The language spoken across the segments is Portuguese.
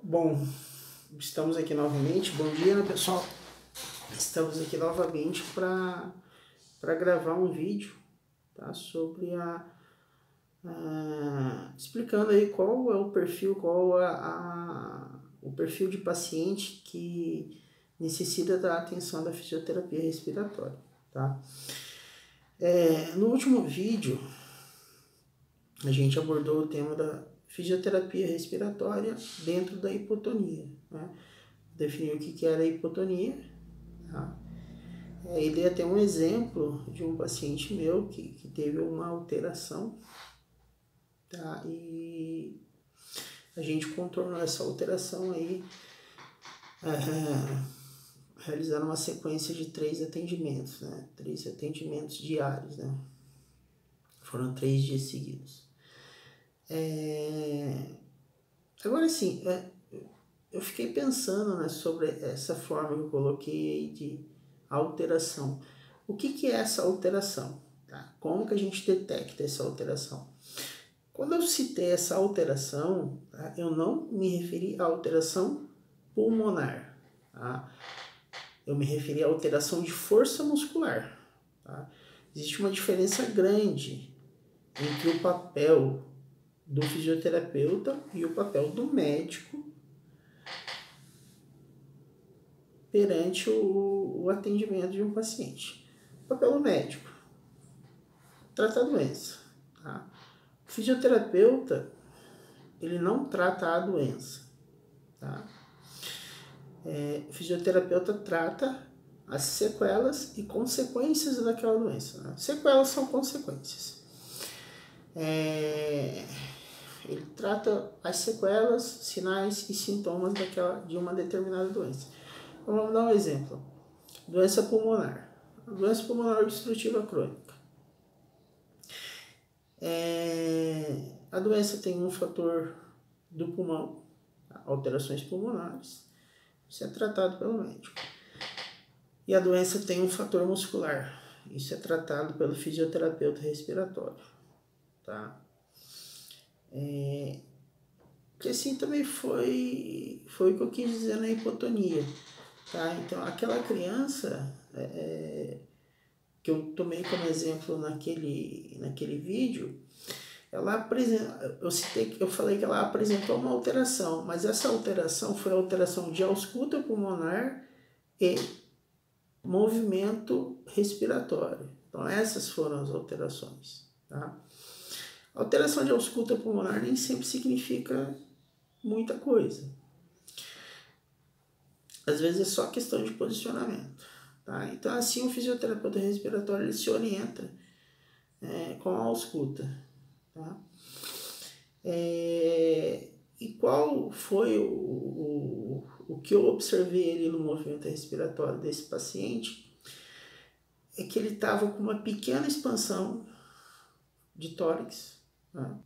Bom, estamos aqui novamente. Bom dia, né, pessoal? Estamos aqui novamente para gravar um vídeo, tá? Sobre explicando aí qual é o perfil, o perfil de paciente que necessita da atenção da fisioterapia respiratória, tá? No último vídeo, a gente abordou o tema da fisioterapia respiratória dentro da hipotonia, né? Definiu o que era a hipotonia, tá? E dei até um exemplo de um paciente meu que teve uma alteração, tá? E a gente contornou essa alteração aí, realizando uma sequência de 3 atendimentos, né? 3 atendimentos diários, né? Foram 3 dias seguidos. Agora sim, eu fiquei pensando, né, sobre essa forma que eu coloquei aí de alteração. O que é essa alteração? Tá? Como que a gente detecta essa alteração? Quando eu citei essa alteração, tá, eu não me referi à alteração pulmonar. Tá? Eu me referi à alteração de força muscular. Tá? Existe uma diferença grande entre o papel do fisioterapeuta e o papel do médico perante o atendimento de um paciente. O papel do médico: tratar a doença. Tá? O fisioterapeuta, ele não trata a doença. Tá? O fisioterapeuta trata as sequelas e consequências daquela doença. Né? Sequelas são consequências. Ele trata as sequelas, sinais e sintomas de uma determinada doença. Então, vamos dar um exemplo. Doença pulmonar. Doença pulmonar obstrutiva crônica. A doença tem um fator do pulmão, alterações pulmonares. Isso é tratado pelo médico. E a doença tem um fator muscular. Isso é tratado pelo fisioterapeuta respiratório. Tá? Que assim também foi o que eu quis dizer na hipotonia. Tá? Então, aquela criança que eu tomei como exemplo naquele vídeo, eu falei que ela apresentou uma alteração, mas essa alteração foi a alteração de ausculta pulmonar e movimento respiratório. Então, essas foram as alterações. Tá? Alteração de ausculta pulmonar nem sempre significa muita coisa. Às vezes é só questão de posicionamento. Tá? Então, assim, o fisioterapeuta respiratório ele se orienta com a ausculta. Tá? E qual foi o que eu observei ali no movimento respiratório desse paciente? É que ele estava com uma pequena expansão de tórax. Tá? A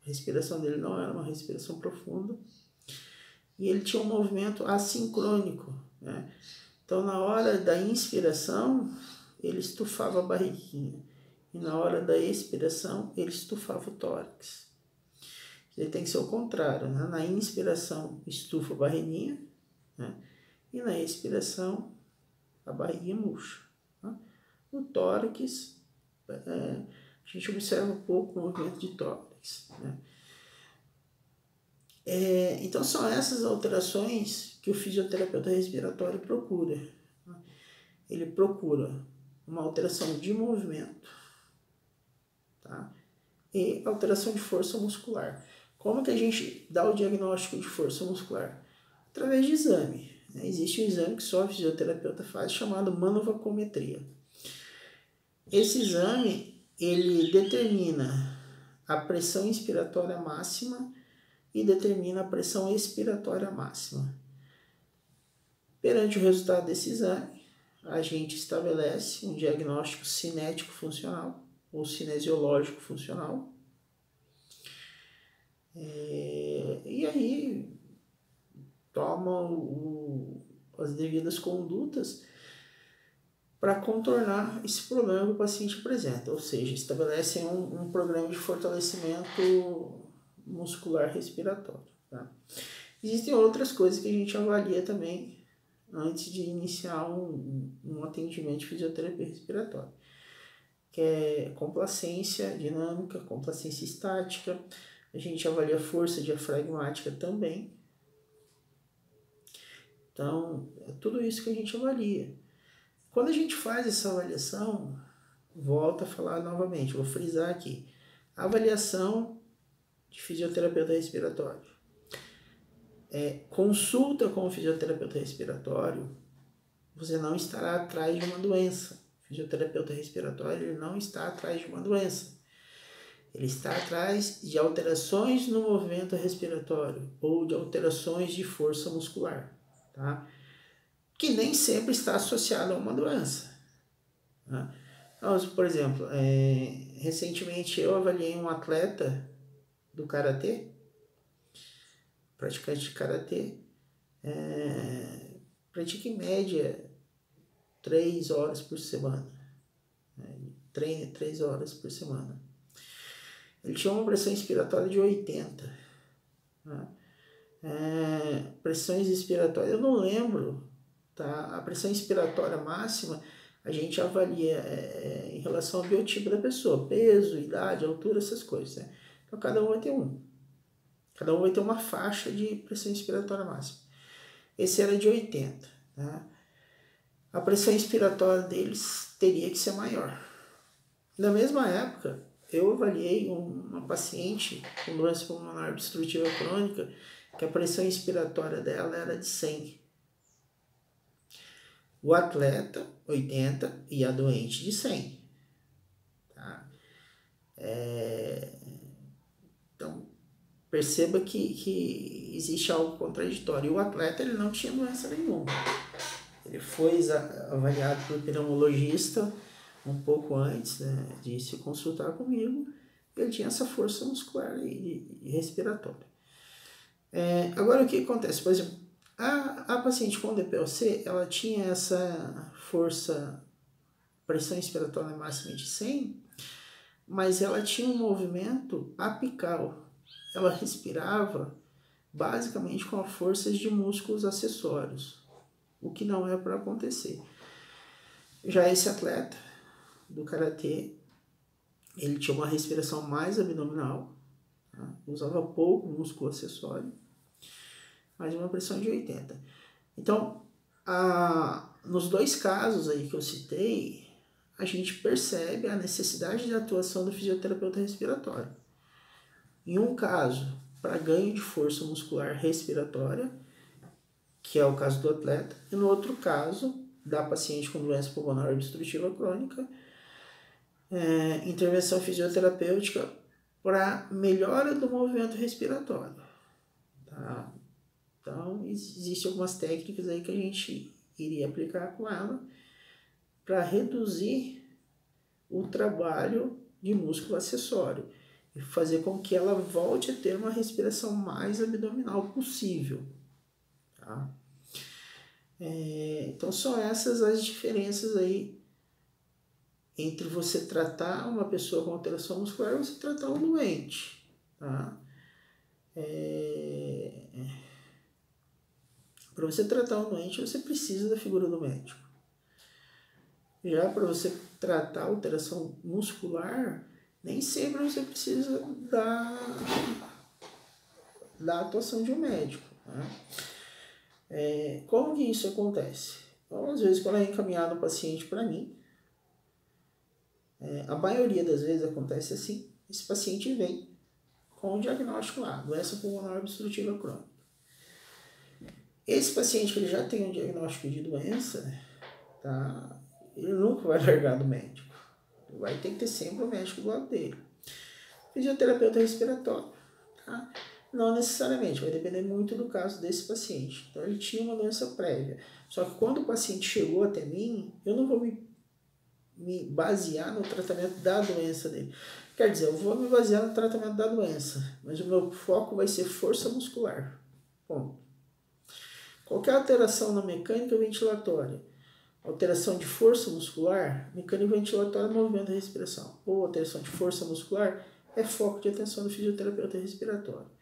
respiração dele não era uma respiração profunda. E ele tinha um movimento assincrônico. Né? Então, na hora da inspiração, ele estufava a barriguinha. E na hora da expiração, ele estufava o tórax. Ele tem que ser o contrário. Né? Na inspiração, estufa a barriguinha. Né? E na expiração, a barriguinha murcha. Né? No tórax, a gente observa pouco o movimento de tórax. Né? Então, são essas alterações que o fisioterapeuta respiratório procura. Ele procura uma alteração de movimento, tá? E alteração de força muscular. Como que a gente dá o diagnóstico de força muscular? Através de exame. Né? Existe um exame que só o fisioterapeuta faz, chamado manovacometria. Esse exame, ele determina a pressão inspiratória máxima e determina a pressão expiratória máxima. Perante o resultado desse exame, a gente estabelece um diagnóstico cinético funcional ou cinesiológico funcional. E aí toma as devidas condutas para contornar esse problema que o paciente apresenta, ou seja, estabelecem um programa de fortalecimento muscular respiratório. Tá? Existem outras coisas que a gente avalia também antes de iniciar um atendimento de fisioterapia respiratória, que é complacência dinâmica, complacência estática. A gente avalia força diafragmática também. Então, é tudo isso que a gente avalia. Quando a gente faz essa avaliação, volto a falar novamente, vou frisar aqui, avaliação de fisioterapeuta respiratório. Consulta com o fisioterapeuta respiratório, você não estará atrás de uma doença. O fisioterapeuta respiratório ele não está atrás de uma doença. Ele está atrás de alterações no movimento respiratório ou de alterações de força muscular, tá? Que nem sempre está associado a uma doença. Tá? Então, por exemplo, recentemente eu avaliei um atleta do karatê, praticante de karatê, pratica em média 3 horas por semana, treina 3 horas por semana. Ele tinha uma pressão inspiratória de 80. Né? Pressões inspiratórias, eu não lembro, tá? A pressão inspiratória máxima a gente avalia em relação ao biotipo da pessoa, peso, idade, altura, essas coisas. Né? Então cada um vai ter cada um vai ter uma faixa de pressão inspiratória máxima. Esse era de 80. Tá? A pressão inspiratória deles teria que ser maior. Na mesma época, eu avaliei uma paciente com doença pulmonar obstrutiva crônica que a pressão inspiratória dela era de 100. O atleta, 80, e a doente de 100. Tá? Então, perceba que existe algo contraditório. O atleta ele não tinha doença nenhuma. Ele foi avaliado por pneumologista um pouco antes, né, de se consultar comigo. Ele tinha essa força muscular e respiratória. Agora, o que acontece? Por exemplo, a paciente com DPOC, ela tinha essa pressão inspiratória máxima de 100, mas ela tinha um movimento apical. Ela respirava basicamente com as forças de músculos acessórios, o que não é para acontecer. Já esse atleta do karatê, ele tinha uma respiração mais abdominal, tá? Usava pouco músculo acessório, mas uma pressão de 80. Então, nos dois casos aí que eu citei, a gente percebe a necessidade de atuação do fisioterapeuta respiratório. Em um caso, para ganho de força muscular respiratória, que é o caso do atleta, e no outro caso, da paciente com doença pulmonar obstrutiva crônica, intervenção fisioterapêutica para melhora do movimento respiratório. Tá? Então, existem algumas técnicas aí que a gente iria aplicar com ela para reduzir o trabalho de músculo acessório e fazer com que ela volte a ter uma respiração mais abdominal possível. Tá? Então, são essas as diferenças aí entre você tratar uma pessoa com alteração muscular e você tratar um doente. Tá? Para você tratar um doente, você precisa da figura do médico. Já para você tratar alteração muscular, nem sempre você precisa da atuação de um médico. Né? Como que isso acontece? Então, às vezes, quando é encaminhado o paciente para mim, a maioria das vezes acontece assim, esse paciente vem com o diagnóstico lá, doença pulmonar obstrutiva crônica. Esse paciente que ele já tem um diagnóstico de doença, tá? Ele nunca vai largar do médico. Ele vai ter que ter sempre o médico do lado dele. Fisioterapeuta respiratório, tá? Não necessariamente, vai depender muito do caso desse paciente. Então ele tinha uma doença prévia. Só que quando o paciente chegou até mim, eu não vou me basear no tratamento da doença dele. Quer dizer, eu vou me basear no tratamento da doença, mas o meu foco vai ser força muscular. Bom, qualquer alteração na mecânica ventilatória, alteração de força muscular, mecânica ventilatória, movimento da respiração, ou alteração de força muscular, é foco de atenção do fisioterapeuta respiratório.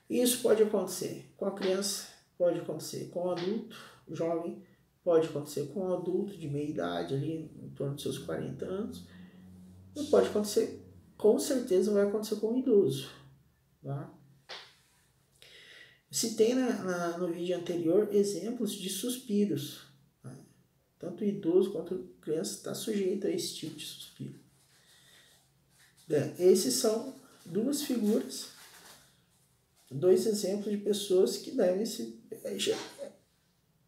Isso pode acontecer com a criança, pode acontecer com o adulto, jovem, pode acontecer com um adulto de meia idade, ali em torno dos seus 40 anos, e pode acontecer, com certeza vai acontecer com um idoso. Tá? Citei no vídeo anterior exemplos de suspiros. Tá? Tanto idoso quanto criança está sujeito a esse tipo de suspiro. Esses são duas figuras, dois exemplos de pessoas que devem se...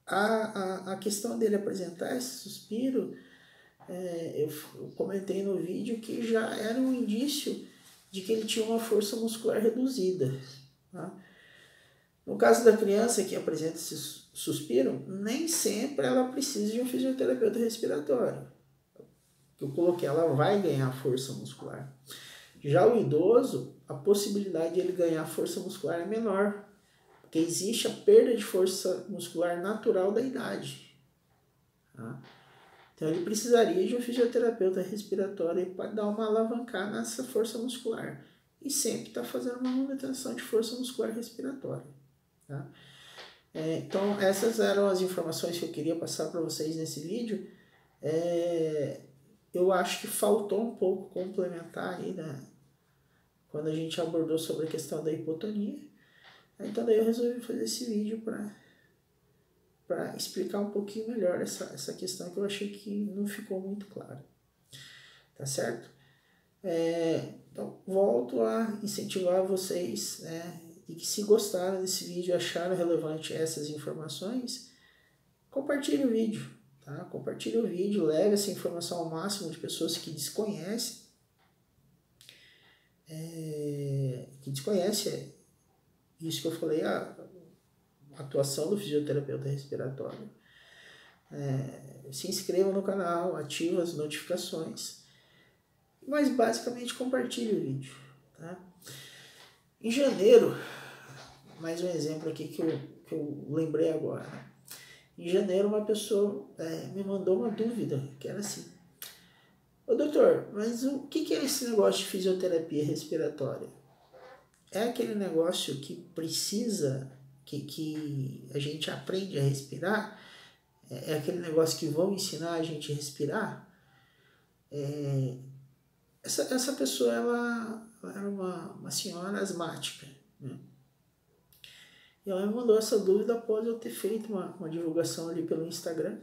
A questão dele apresentar esse suspiro, eu comentei no vídeo que já era um indício de que ele tinha uma força muscular reduzida. Tá? No caso da criança que apresenta esse suspiro, nem sempre ela precisa de um fisioterapeuta respiratório. Eu coloquei, ela vai ganhar força muscular. Já o idoso, a possibilidade de ele ganhar força muscular é menor, porque existe a perda de força muscular natural da idade. Tá? Então ele precisaria de um fisioterapeuta respiratório para dar uma alavancada nessa força muscular. E sempre está fazendo uma manutenção de força muscular respiratória. Tá? Então essas eram as informações que eu queria passar para vocês nesse vídeo. Eu acho que faltou um pouco complementar aí, né? Quando a gente abordou sobre a questão da hipotonia. Então daí eu resolvi fazer esse vídeo para explicar um pouquinho melhor essa questão que eu achei que não ficou muito clara. Tá certo? Então volto a incentivar vocês, né? E que se gostaram desse vídeo e acharam relevante essas informações, compartilhe o vídeo. Tá? Compartilhe o vídeo, leve essa informação ao máximo de pessoas que desconhecem. Isso que eu falei, a atuação do fisioterapeuta respiratório. Se inscreva no canal, ative as notificações, mas basicamente compartilhe o vídeo. Tá? Em janeiro, mais um exemplo aqui que eu lembrei agora. Em janeiro uma pessoa me mandou uma dúvida, que era assim: ô doutor, mas o que é esse negócio de fisioterapia respiratória? É aquele negócio que precisa, que a gente aprende a respirar? É aquele negócio que vão ensinar a gente a respirar? Essa pessoa, ela era uma senhora asmática, né? E ela me mandou essa dúvida após eu ter feito uma divulgação ali pelo Instagram.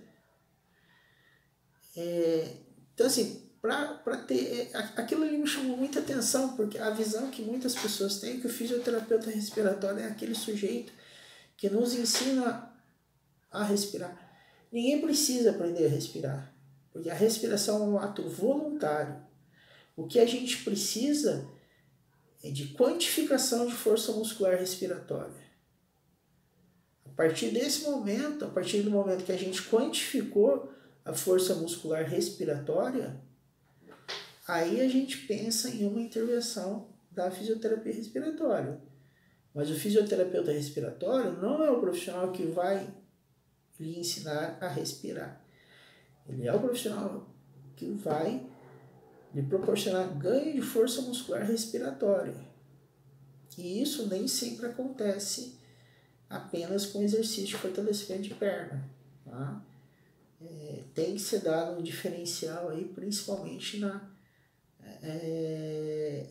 Então assim, para ter... Aquilo ali me chamou muita atenção, porque a visão que muitas pessoas têm é que o fisioterapeuta respiratório é aquele sujeito que nos ensina a respirar. Ninguém precisa aprender a respirar, porque a respiração é um ato voluntário. O que a gente precisa é de quantificação de força muscular respiratória. A partir desse momento, a partir do momento que a gente quantificou a força muscular respiratória, aí a gente pensa em uma intervenção da fisioterapia respiratória. Mas o fisioterapeuta respiratório não é o profissional que vai lhe ensinar a respirar. Ele é o profissional que vai lhe proporcionar ganho de força muscular respiratória. E isso nem sempre acontece apenas com exercício de fortalecimento de perna. Tá? Tem que ser dado um diferencial aí, principalmente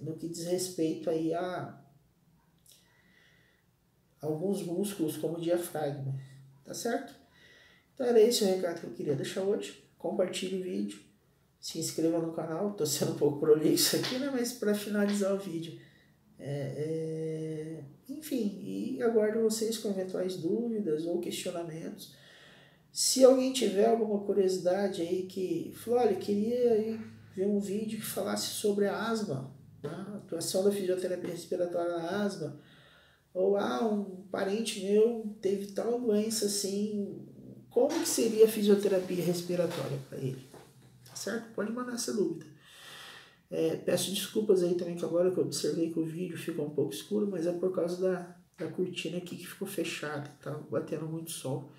no que diz respeito aí a alguns músculos como o diafragma. Tá certo? Então era esse o recado que eu queria deixar hoje. Compartilhe o vídeo, se inscreva no canal. Estou sendo um pouco prolixo aqui, né? Mas para finalizar o vídeo, enfim, e aguardo vocês com eventuais dúvidas ou questionamentos. Se alguém tiver alguma curiosidade aí que falou, olha, queria aí ver um vídeo que falasse sobre a asma, né? A atuação da fisioterapia respiratória na asma, ou um parente meu teve tal doença assim, como que seria a fisioterapia respiratória para ele? Tá certo? Pode mandar essa dúvida. Peço desculpas aí também que agora que eu observei que o vídeo ficou um pouco escuro, mas é por causa da cortina aqui que ficou fechada, tá batendo muito sol.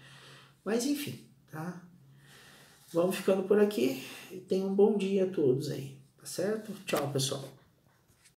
Mas enfim, tá? Vamos ficando por aqui e tenham um bom dia a todos aí, tá certo? Tchau, pessoal.